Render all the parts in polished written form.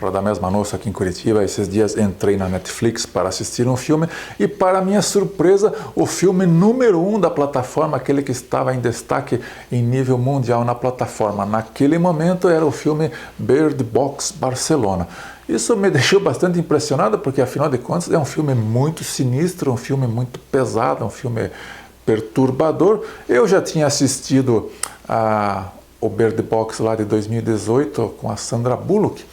Radamés Manosso aqui em Curitiba. Esses dias entrei na Netflix para assistir um filme e, para minha surpresa, o filme número 1 da plataforma, aquele que estava em destaque em nível mundial na plataforma, naquele momento era o filme Bird Box Barcelona. Isso me deixou bastante impressionado porque, afinal de contas, é um filme muito sinistro, um filme muito pesado, um filme perturbador. Eu já tinha assistido o Bird Box lá de 2018 com a Sandra Bullock.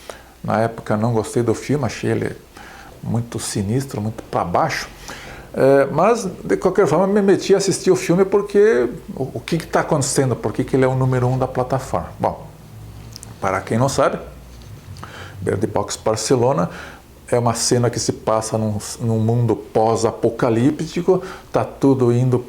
Na época não gostei do filme, achei ele muito sinistro, muito para baixo. Mas, de qualquer forma, me meti a assistir o filme porque o que está acontecendo? Por que ele é o número 1 da plataforma? Bom, para quem não sabe, Bird Box Barcelona é uma cena que se passa num mundo pós-apocalíptico, está tudo indo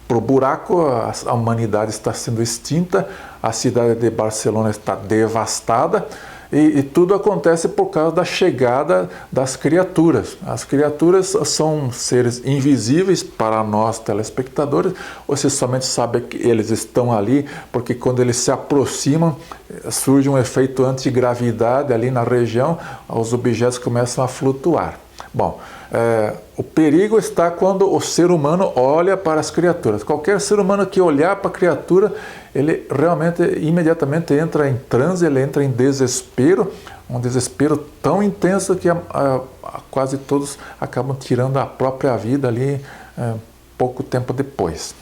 para o buraco, a humanidade está sendo extinta, a cidade de Barcelona está devastada e tudo acontece por causa da chegada das criaturas. As criaturas são seres invisíveis para nós telespectadores, você somente sabe que eles estão ali porque quando eles se aproximam surge um efeito antigravidade ali na região, os objetos começam a flutuar. Bom, o perigo está quando o ser humano olha para as criaturas. Qualquer ser humano que olhar para a criatura, ele realmente, imediatamente entra em transe, ele entra em desespero, um desespero tão intenso que quase todos acabam tirando a própria vida ali pouco tempo depois.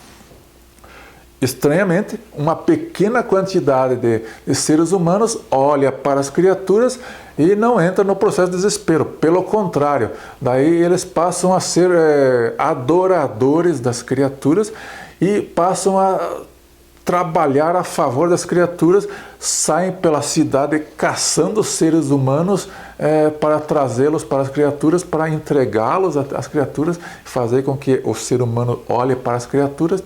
Estranhamente, uma pequena quantidade de seres humanos olha para as criaturas e não entra no processo de desespero. Pelo contrário, daí eles passam a ser adoradores das criaturas e passam a trabalhar a favor das criaturas, saem pela cidade caçando seres humanos para trazê-los para as criaturas, para entregá-los às criaturas, fazer com que o ser humano olhe para as criaturas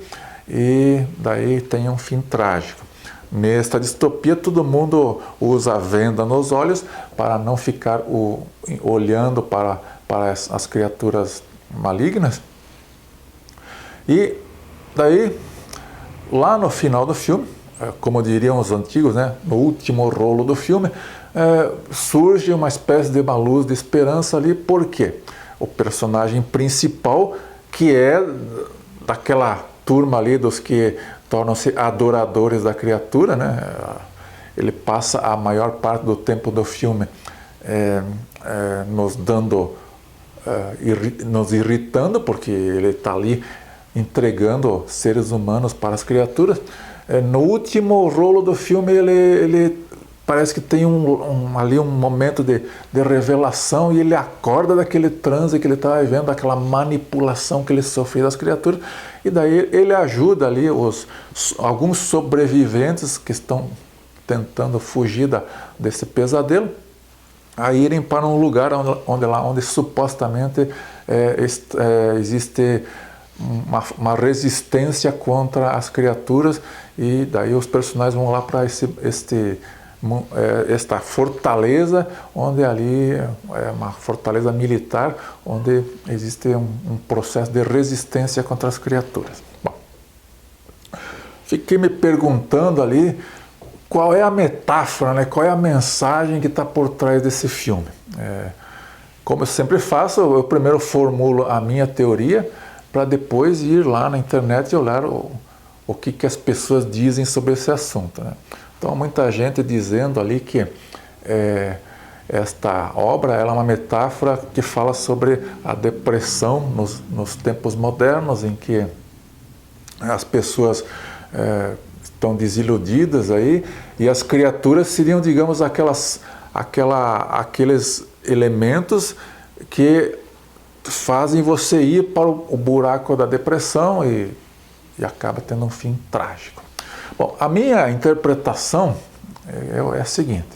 e daí tem um fim trágico. Nesta distopia, todo mundo usa a venda nos olhos para não ficar olhando para as criaturas malignas. E daí, lá no final do filme, como diriam os antigos, né, no último rolo do filme, surge uma espécie de uma luz de esperança ali. Por quê? O personagem principal, que é daquela turma ali dos que tornam-se adoradores da criatura, né? Ele passa a maior parte do tempo do filme nos irritando, porque ele está ali entregando seres humanos para as criaturas. No último rolo do filme, ele parece que tem ali um momento de revelação e ele acorda daquele transe que ele estava vivendo, daquela manipulação que ele sofreu das criaturas, e daí ele ajuda ali alguns sobreviventes que estão tentando fugir desse pesadelo a irem para um lugar onde supostamente existe uma resistência contra as criaturas, e daí os personagens vão lá para esta fortaleza, onde ali é uma fortaleza militar, onde existe um processo de resistência contra as criaturas. Bom, fiquei me perguntando ali qual é a metáfora, né? Qual é a mensagem que está por trás desse filme. Como eu sempre faço, eu primeiro formulo a minha teoria para depois ir lá na internet e olhar o que as pessoas dizem sobre esse assunto, né? Então, muita gente dizendo ali que esta obra ela é uma metáfora que fala sobre a depressão nos tempos modernos, em que as pessoas estão desiludidas aí, e as criaturas seriam, digamos, aqueles elementos que fazem você ir para o buraco da depressão e acaba tendo um fim trágico. Bom, a minha interpretação é a seguinte: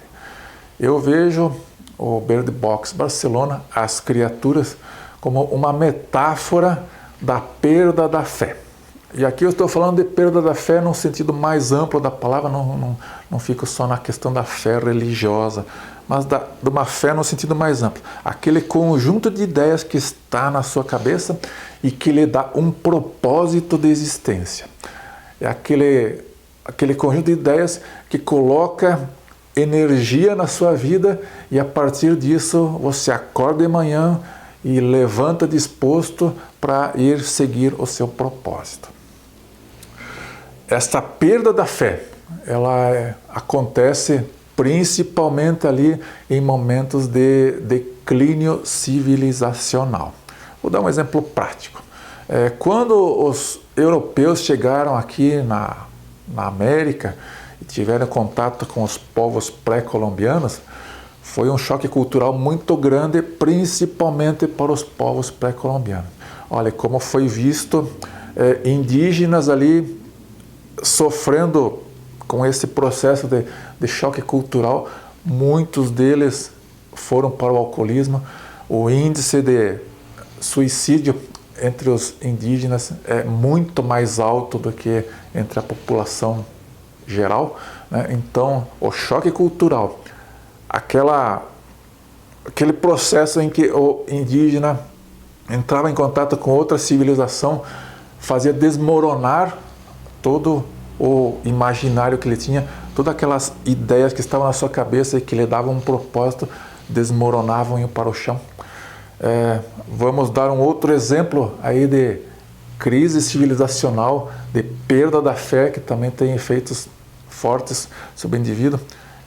eu vejo o Bird Box Barcelona, as criaturas, como uma metáfora da perda da fé. E aqui eu estou falando de perda da fé num sentido mais amplo da palavra, não fico só na questão da fé religiosa, mas de uma fé no sentido mais amplo. Aquele conjunto de ideias que está na sua cabeça e que lhe dá um propósito de existência. É aquele conjunto de ideias que coloca energia na sua vida e a partir disso você acorda de manhã e levanta disposto para ir seguir o seu propósito. Esta perda da fé, ela acontece principalmente ali em momentos de declínio civilizacional. Vou dar um exemplo prático. Quando os europeus chegaram aqui na América e tiveram contato com os povos pré-colombianos, foi um choque cultural muito grande, principalmente para os povos pré-colombianos. Olha como foi visto indígenas ali sofrendo com esse processo de choque cultural. Muitos deles foram para o alcoolismo. O índice de suicídio entre os indígenas é muito mais alto do que entre a população geral, né? Então, o choque cultural, aquele processo em que o indígena entrava em contato com outra civilização, fazia desmoronar todo o imaginário que ele tinha, todas aquelas ideias que estavam na sua cabeça e que lhe davam um propósito, desmoronavam e iam para o chão. Vamos dar um outro exemplo aí de crise civilizacional, de perda da fé, que também tem efeitos fortes sobre o indivíduo.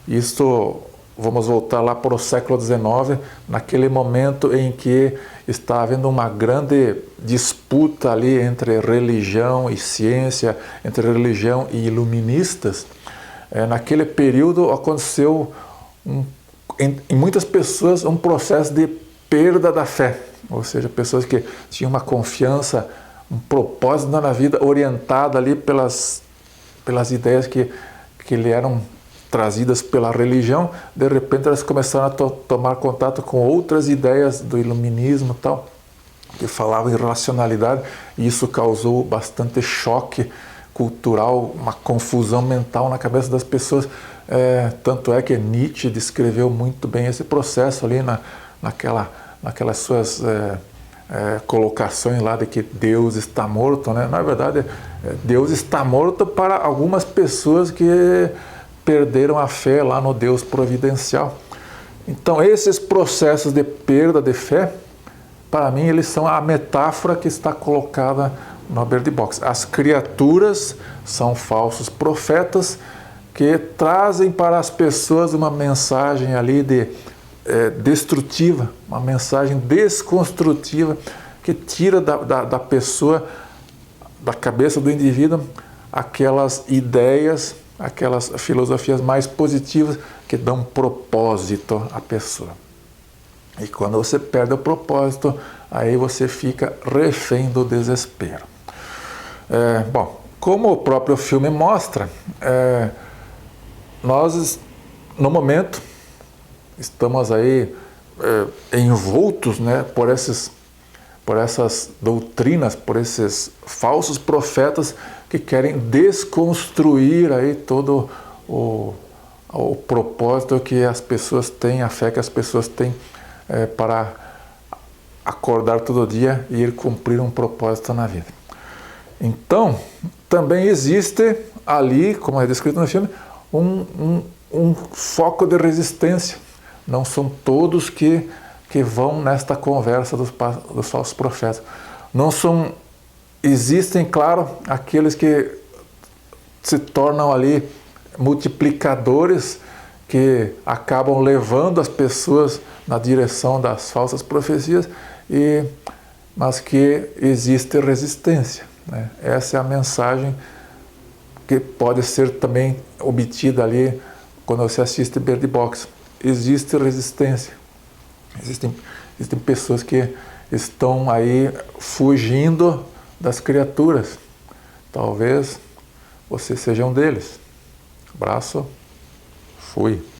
Isto, vamos voltar lá para o século XIX, naquele momento em que está havendo uma grande disputa ali entre religião e ciência, entre religião e iluministas. Naquele período aconteceu em muitas pessoas um processo de perda da fé, ou seja, pessoas que tinham uma confiança, um propósito na vida orientada ali pelas ideias que lhe eram trazidas pela religião. De repente elas começaram a tomar contato com outras ideias do iluminismo e tal, que falavam em racionalidade, e isso causou bastante choque cultural, uma confusão mental na cabeça das pessoas. Tanto é que Nietzsche descreveu muito bem esse processo ali naquelas suas colocações lá de que Deus está morto, né? Na verdade, Deus está morto para algumas pessoas que perderam a fé lá no Deus providencial. Então, esses processos de perda de fé, para mim, eles são a metáfora que está colocada no Bird Box. As criaturas são falsos profetas que trazem para as pessoas uma mensagem ali destrutiva, uma mensagem desconstrutiva que tira da pessoa, da cabeça do indivíduo, aquelas ideias, aquelas filosofias mais positivas que dão propósito à pessoa. E quando você perde o propósito, aí você fica refém do desespero. Bom, como o próprio filme mostra, nós, no momento, estamos aí envoltos, né, por essas doutrinas, por esses falsos profetas que querem desconstruir aí todo o propósito que as pessoas têm, a fé que as pessoas têm para acordar todo dia e ir cumprir um propósito na vida. Então, também existe ali, como é descrito no filme, um foco de resistência. Não são todos que vão nesta conversa dos falsos profetas. Existem, claro, aqueles que se tornam ali multiplicadores, que acabam levando as pessoas na direção das falsas profecias, mas que existe resistência, né? Essa é a mensagem que pode ser também obtida ali quando você assiste Bird Box. Existe resistência. Existem pessoas que estão aí fugindo das criaturas. Talvez você seja um deles. Abraço. Fui.